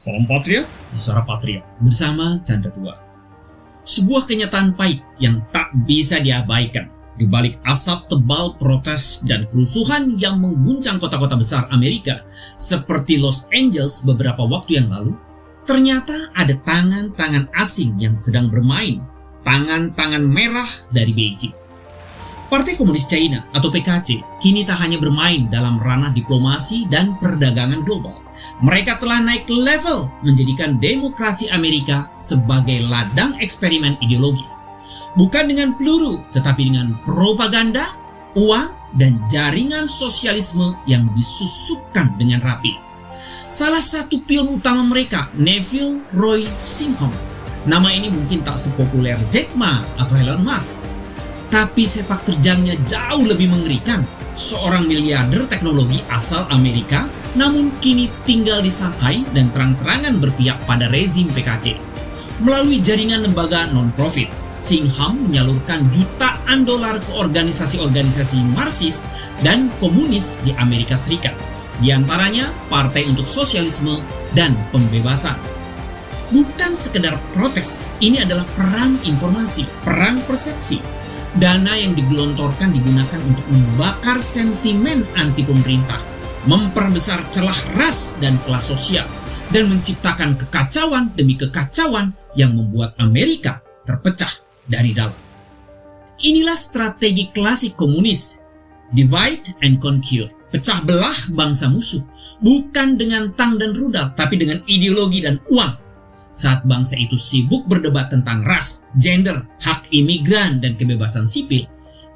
Salam Patriot, Suara Patriot bersama Chandra Tua. Sebuah kenyataan pahit yang tak bisa diabaikan di balik asap tebal protes dan kerusuhan yang mengguncang kota-kota besar Amerika seperti Los Angeles beberapa waktu yang lalu, ternyata ada tangan-tangan asing yang sedang bermain, tangan-tangan merah dari Beijing. Partai Komunis China atau PKC kini tak hanya bermain dalam ranah diplomasi dan perdagangan global. Mereka telah naik level menjadikan demokrasi Amerika sebagai ladang eksperimen ideologis. Bukan dengan peluru, tetapi dengan propaganda, uang, dan jaringan sosialisme yang disusupkan dengan rapi. Salah satu pion utama mereka, Neville Roy Singham. Nama ini mungkin tak sepopuler Jack Ma atau Elon Musk, tapi sepak terjangnya jauh lebih mengerikan. Seorang miliarder teknologi asal Amerika, namun kini tinggal di Shanghai dan terang-terangan berpihak pada rezim PKC. Melalui jaringan lembaga non-profit, Singham menyalurkan jutaan dolar ke organisasi-organisasi Marxis dan komunis di Amerika Serikat, di antaranya Partai untuk Sosialisme dan Pembebasan. Bukan sekedar protes, ini adalah perang informasi, perang persepsi. Dana yang digelontorkan digunakan untuk membakar sentimen anti pemerintah, memperbesar celah ras dan kelas sosial, dan menciptakan kekacauan demi kekacauan yang membuat Amerika terpecah dari dalam. Inilah strategi klasik komunis, divide and conquer, pecah belah bangsa musuh, bukan dengan tang dan rudal, tapi dengan ideologi dan uang. Saat bangsa itu sibuk berdebat tentang ras, gender, hak imigran, dan kebebasan sipil,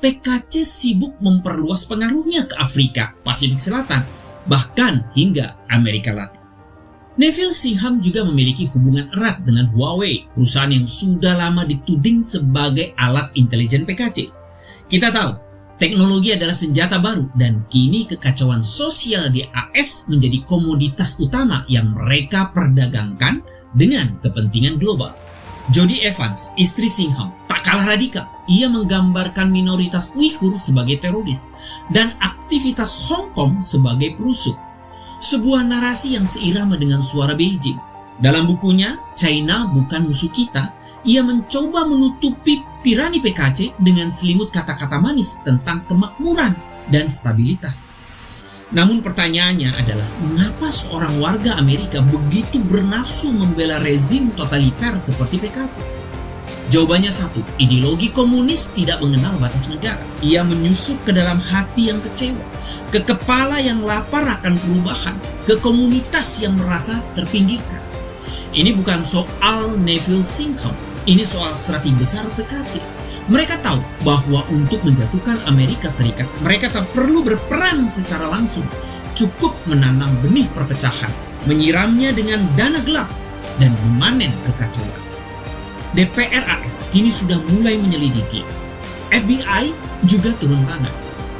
PKC sibuk memperluas pengaruhnya ke Afrika, Pasifik Selatan, bahkan hingga Amerika Latin. Neville Singham juga memiliki hubungan erat dengan Huawei, perusahaan yang sudah lama dituding sebagai alat intelijen PKC. Kita tahu, teknologi adalah senjata baru dan kini kekacauan sosial di AS menjadi komoditas utama yang mereka perdagangkan dengan kepentingan global. Jodie Evans, istri Singham, tak kalah radikal. Ia menggambarkan minoritas Uighur sebagai teroris dan aktivitas Hong Kong sebagai perusuh. Sebuah narasi yang seirama dengan suara Beijing. Dalam bukunya, China Bukan Musuh Kita, ia mencoba menutupi tirani PKC dengan selimut kata-kata manis tentang kemakmuran dan stabilitas. Namun pertanyaannya adalah, mengapa seorang warga Amerika begitu bernafsu membela rezim totaliter seperti PKC? Jawabannya satu, ideologi komunis tidak mengenal batas negara. Ia menyusup ke dalam hati yang kecewa, ke kepala yang lapar akan perubahan, ke komunitas yang merasa terpinggirkan. Ini bukan soal Neville Singham, ini soal strategi besar PKC. Mereka tahu bahwa untuk menjatuhkan Amerika Serikat, mereka tak perlu berperang secara langsung. Cukup menanam benih perpecahan, menyiramnya dengan dana gelap, dan memanen kekacauan. DPR AS kini sudah mulai menyelidiki. FBI juga turun tangan.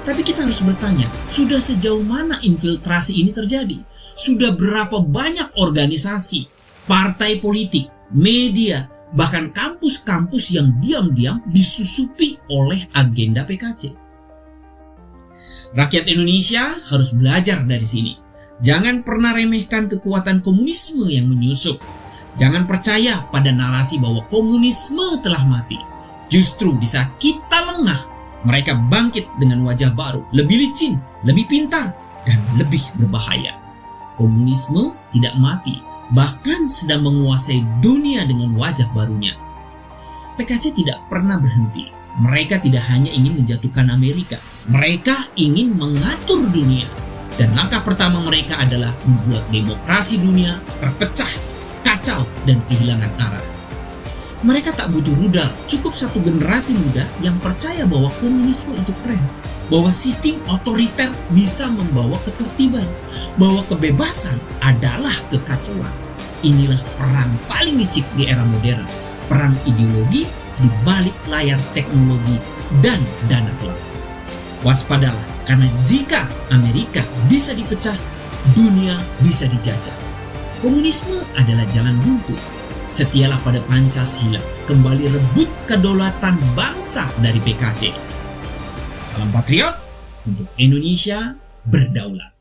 Tapi kita harus bertanya, sudah sejauh mana infiltrasi ini terjadi? Sudah berapa banyak organisasi, partai politik, media, bahkan kampus-kampus yang diam-diam disusupi oleh agenda PKC. Rakyat Indonesia harus belajar dari sini. Jangan pernah remehkan kekuatan komunisme yang menyusup. Jangan percaya pada narasi bahwa komunisme telah mati. Justru di saat kita lengah, mereka bangkit dengan wajah baru, lebih licin, lebih pintar, dan lebih berbahaya. Komunisme tidak mati, bahkan sedang menguasai dunia dengan wajah barunya. PKC tidak pernah berhenti. Mereka tidak hanya ingin menjatuhkan Amerika, mereka ingin mengatur dunia. Dan langkah pertama mereka adalah membuat demokrasi dunia terpecah, kacau, dan kehilangan arah. Mereka tak butuh rudal, cukup satu generasi muda yang percaya bahwa komunisme itu keren, bahwa sistem otoriter bisa membawa ketertiban, bahwa kebebasan adalah kekacauan. Inilah perang paling licik di era modern, perang ideologi di balik layar teknologi dan dana gelap. Waspadalah, karena jika Amerika bisa dipecah, dunia bisa dijajah. Komunisme adalah jalan buntu. Setialah pada Pancasila, kembali rebut kedaulatan bangsa dari PKC. Salam Patriot untuk Indonesia berdaulat.